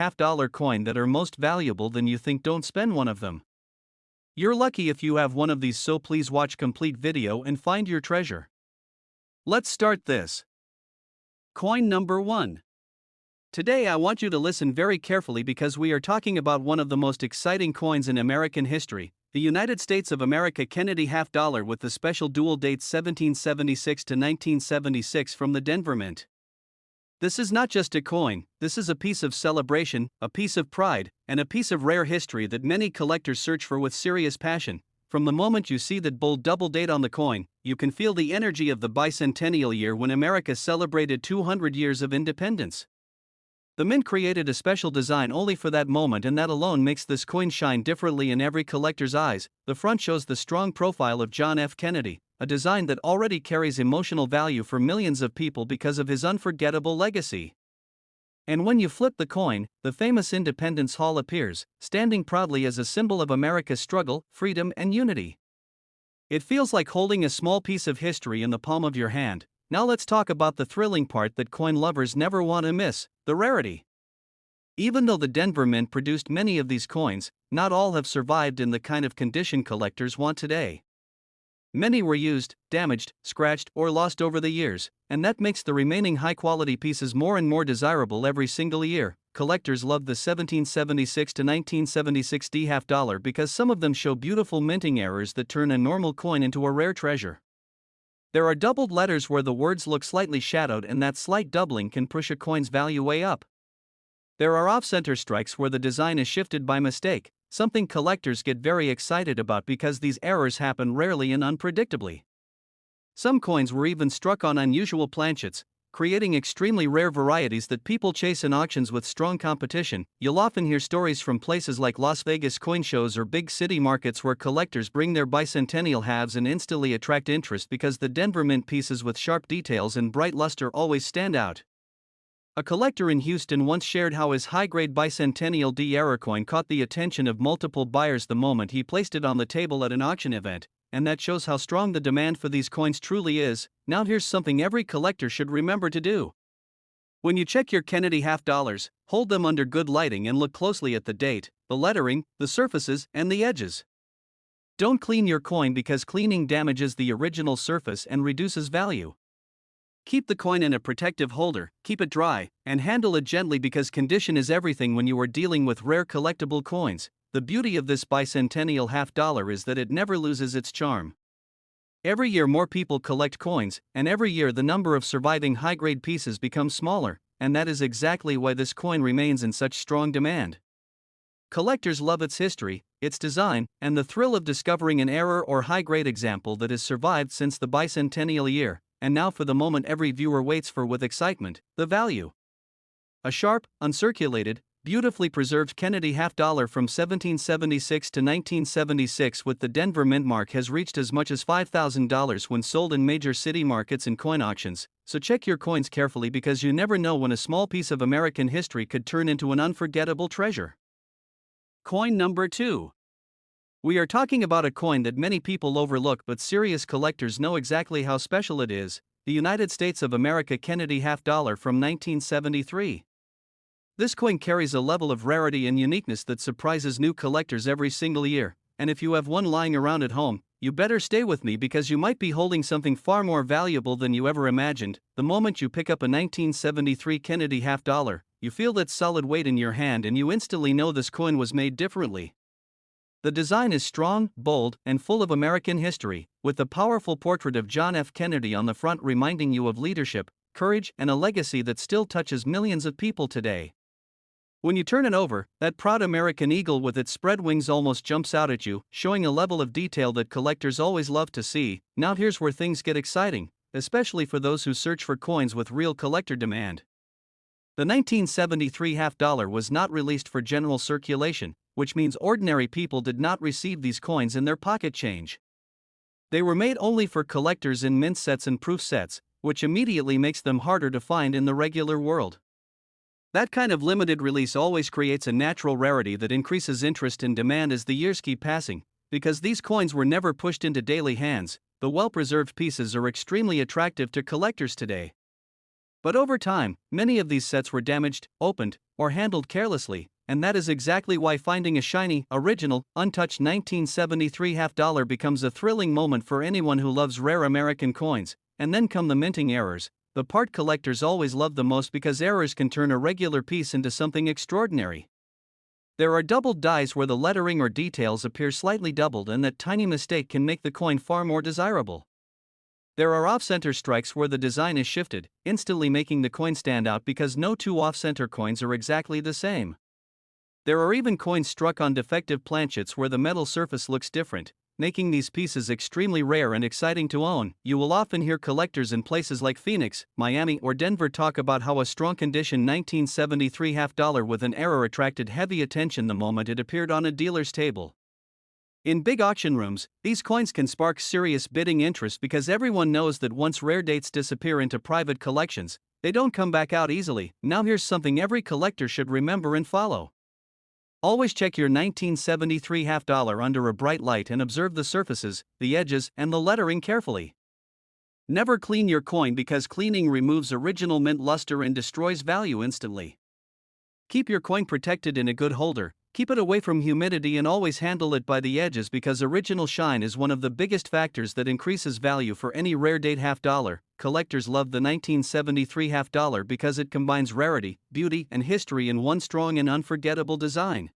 half-dollar coin that are most valuable than you think. Don't spend one of them. You're lucky if you have one of these, so please watch complete video and find your treasure. Let's start this. Coin number 1. Today I want you to listen very carefully because we are talking about one of the most exciting coins in American history, the United States of America Kennedy half dollar with the special dual dates 1776 to 1976 from the Denver Mint. This is not just a coin, this is a piece of celebration, a piece of pride, and a piece of rare history that many collectors search for with serious passion. From the moment you see that bold double date on the coin, you can feel the energy of the bicentennial year when America celebrated 200 years of independence. The Mint created a special design only for that moment, and that alone makes this coin shine differently in every collector's eyes. The front shows the strong profile of John F. Kennedy, a design that already carries emotional value for millions of people because of his unforgettable legacy. And when you flip the coin, the famous Independence Hall appears, standing proudly as a symbol of America's struggle, freedom, and unity. It feels like holding a small piece of history in the palm of your hand. Now let's talk about the thrilling part that coin lovers never want to miss, the rarity. Even though the Denver Mint produced many of these coins, not all have survived in the kind of condition collectors want today. Many were used, damaged, scratched, or lost over the years, and that makes the remaining high-quality pieces more and more desirable every single year. Collectors love the 1776 to 1976 D half dollar because some of them show beautiful minting errors that turn a normal coin into a rare treasure. There are doubled letters where the words look slightly shadowed, and that slight doubling can push a coin's value way up. There are off-center strikes where the design is shifted by mistake, something collectors get very excited about because these errors happen rarely and unpredictably. Some coins were even struck on unusual planchets, creating extremely rare varieties that people chase in auctions with strong competition. You'll often hear stories from places like Las Vegas coin shows or big city markets where collectors bring their bicentennial halves and instantly attract interest because the Denver Mint pieces with sharp details and bright luster always stand out. A collector in Houston once shared how his high-grade bicentennial D error coin caught the attention of multiple buyers the moment he placed it on the table at an auction event, and that shows how strong the demand for these coins truly is. Now here's something every collector should remember to do. When you check your Kennedy half dollars, hold them under good lighting and look closely at the date, the lettering, the surfaces, and the edges. Don't clean your coin because cleaning damages the original surface and reduces value. Keep the coin in a protective holder, keep it dry, and handle it gently because condition is everything when you are dealing with rare collectible coins. The beauty of this bicentennial half dollar is that it never loses its charm. Every year more people collect coins, and every year the number of surviving high-grade pieces becomes smaller, and that is exactly why this coin remains in such strong demand. Collectors love its history, its design, and the thrill of discovering an error or high-grade example that has survived since the bicentennial year. And now for the moment every viewer waits for with excitement, the value. A sharp, uncirculated, beautifully preserved Kennedy half dollar from 1776 to 1976 with the Denver Mint mark has reached as much as $5,000 when sold in major city markets and coin auctions, so check your coins carefully because you never know when a small piece of American history could turn into an unforgettable treasure. Coin number 2. We are talking about a coin that many people overlook but serious collectors know exactly how special it is, the United States of America Kennedy half dollar from 1973. This coin carries a level of rarity and uniqueness that surprises new collectors every single year, and if you have one lying around at home, you better stay with me because you might be holding something far more valuable than you ever imagined. The moment you pick up a 1973 Kennedy half dollar, you feel that solid weight in your hand and you instantly know this coin was made differently. The design is strong, bold, and full of American history, with the powerful portrait of John F. Kennedy on the front reminding you of leadership, courage, and a legacy that still touches millions of people today. When you turn it over, that proud American eagle with its spread wings almost jumps out at you, showing a level of detail that collectors always love to see. Now here's where things get exciting, especially for those who search for coins with real collector demand. The 1973 half dollar was not released for general circulation, which means ordinary people did not receive these coins in their pocket change. They were made only for collectors in mint sets and proof sets, which immediately makes them harder to find in the regular world. That kind of limited release always creates a natural rarity that increases interest and demand as the years keep passing. Because these coins were never pushed into daily hands, the well-preserved pieces are extremely attractive to collectors today. But over time, many of these sets were damaged, opened, or handled carelessly, and that is exactly why finding a shiny, original, untouched 1973 half-dollar becomes a thrilling moment for anyone who loves rare American coins. And then come the minting errors, the part collectors always love the most because errors can turn a regular piece into something extraordinary. There are doubled dies where the lettering or details appear slightly doubled, and that tiny mistake can make the coin far more desirable. There are off-center strikes where the design is shifted, instantly making the coin stand out because no two off-center coins are exactly the same. There are even coins struck on defective planchets where the metal surface looks different, making these pieces extremely rare and exciting to own. You will often hear collectors in places like Phoenix, Miami, or Denver talk about how a strong condition 1973 half-dollar with an error attracted heavy attention the moment it appeared on a dealer's table. In big auction rooms, these coins can spark serious bidding interest because everyone knows that once rare dates disappear into private collections, they don't come back out easily. Now here's something every collector should remember and follow. Always check your 1973 half-dollar under a bright light and observe the surfaces, the edges, and the lettering carefully. Never clean your coin because cleaning removes original mint luster and destroys value instantly. Keep your coin protected in a good holder, keep it away from humidity, and always handle it by the edges because original shine is one of the biggest factors that increases value for any rare date half-dollar. Collectors love the 1973 half-dollar because it combines rarity, beauty, and history in one strong and unforgettable design.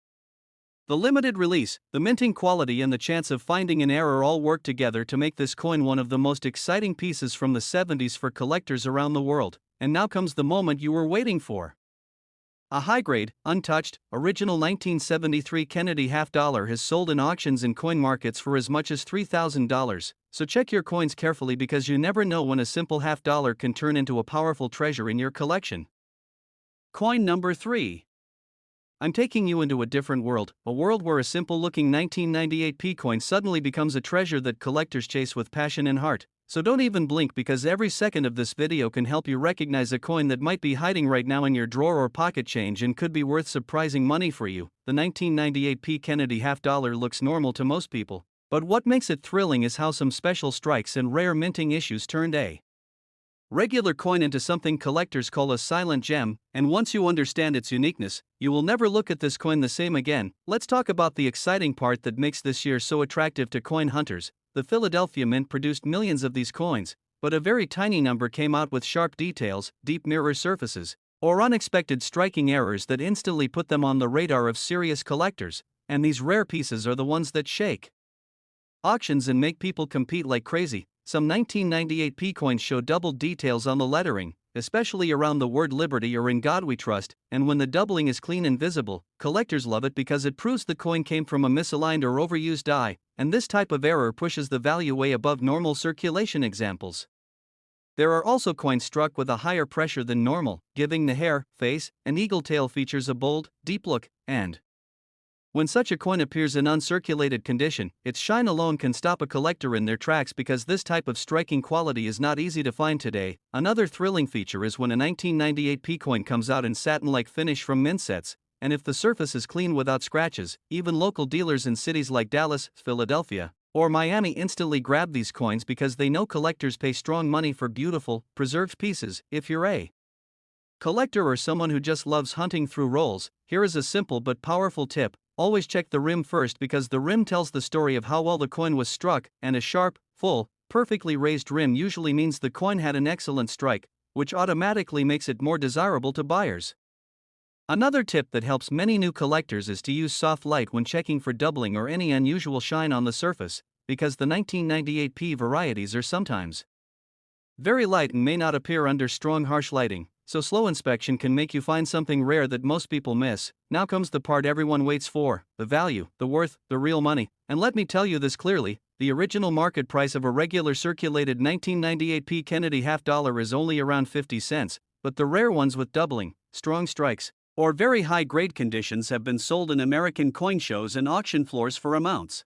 The limited release, the minting quality, and the chance of finding an error all work together to make this coin one of the most exciting pieces from the 70s for collectors around the world. And now comes the moment you were waiting for. A high-grade, untouched, original 1973 Kennedy half-dollar has sold in auctions and coin markets for as much as $3,000, so check your coins carefully because you never know when a simple half-dollar can turn into a powerful treasure in your collection. Coin number 3. I'm taking you into a different world, a world where a simple-looking 1998 P coin suddenly becomes a treasure that collectors chase with passion and heart. So don't even blink because every second of this video can help you recognize a coin that might be hiding right now in your drawer or pocket change and could be worth surprising money for you. The 1998 P Kennedy half-dollar looks normal to most people, but what makes it thrilling is how some special strikes and rare minting issues turned a regular coin into something collectors call a silent gem, and once you understand its uniqueness, you will never look at this coin the same again. Let's talk about the exciting part that makes this year so attractive to coin hunters. The Philadelphia Mint produced millions of these coins, but a very tiny number came out with sharp details, deep mirror surfaces, or unexpected striking errors that instantly put them on the radar of serious collectors, and these rare pieces are the ones that shake auctions and make people compete like crazy. Some 1998 P coins show doubled details on the lettering, especially around the word Liberty or In God We Trust, and when the doubling is clean and visible, collectors love it because it proves the coin came from a misaligned or overused die, and this type of error pushes the value way above normal circulation examples. There are also coins struck with a higher pressure than normal, giving the hair, face, and eagle tail features a bold, deep look, and when such a coin appears in uncirculated condition, its shine alone can stop a collector in their tracks because this type of striking quality is not easy to find today. Another thrilling feature is when a 1998 P coin comes out in satin-like finish from mint sets, and if the surface is clean without scratches, even local dealers in cities like Dallas, Philadelphia, or Miami instantly grab these coins because they know collectors pay strong money for beautiful, preserved pieces. If you're a collector or someone who just loves hunting through rolls, here is a simple but powerful tip. Always check the rim first because the rim tells the story of how well the coin was struck, and a sharp, full, perfectly raised rim usually means the coin had an excellent strike, which automatically makes it more desirable to buyers. Another tip that helps many new collectors is to use soft light when checking for doubling or any unusual shine on the surface, because the 1998 P varieties are sometimes very light and may not appear under strong harsh lighting, so slow inspection can make you find something rare that most people miss. Now comes the part everyone waits for, the value, the worth, the real money. And let me tell you this clearly, the original market price of a regular circulated 1998 P Kennedy half-dollar is only around 50 cents, but the rare ones with doubling, strong strikes, or very high grade conditions have been sold in American coin shows and auction floors for amounts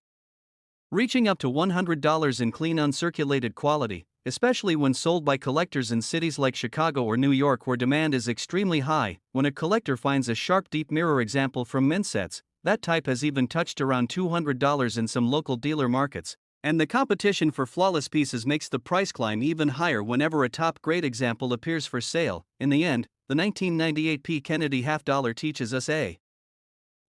reaching up to $100 in clean uncirculated quality, especially when sold by collectors in cities like Chicago or New York where demand is extremely high. When a collector finds a sharp deep mirror example from mint sets, that type has even touched around $200 in some local dealer markets. And the competition for flawless pieces makes the price climb even higher whenever a top grade example appears for sale. In the end, the 1998 P. Kennedy half dollar teaches us a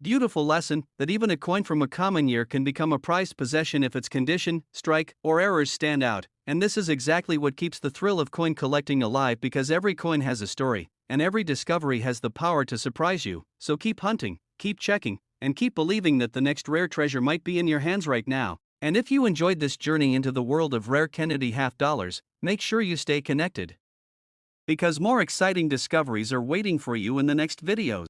beautiful lesson that even a coin from a common year can become a prized possession if its condition, strike, or errors stand out. And this is exactly what keeps the thrill of coin collecting alive, because every coin has a story, and every discovery has the power to surprise you. So keep hunting, keep checking, and keep believing that the next rare treasure might be in your hands right now. And if you enjoyed this journey into the world of rare Kennedy half dollars, make sure you stay connected, because more exciting discoveries are waiting for you in the next videos.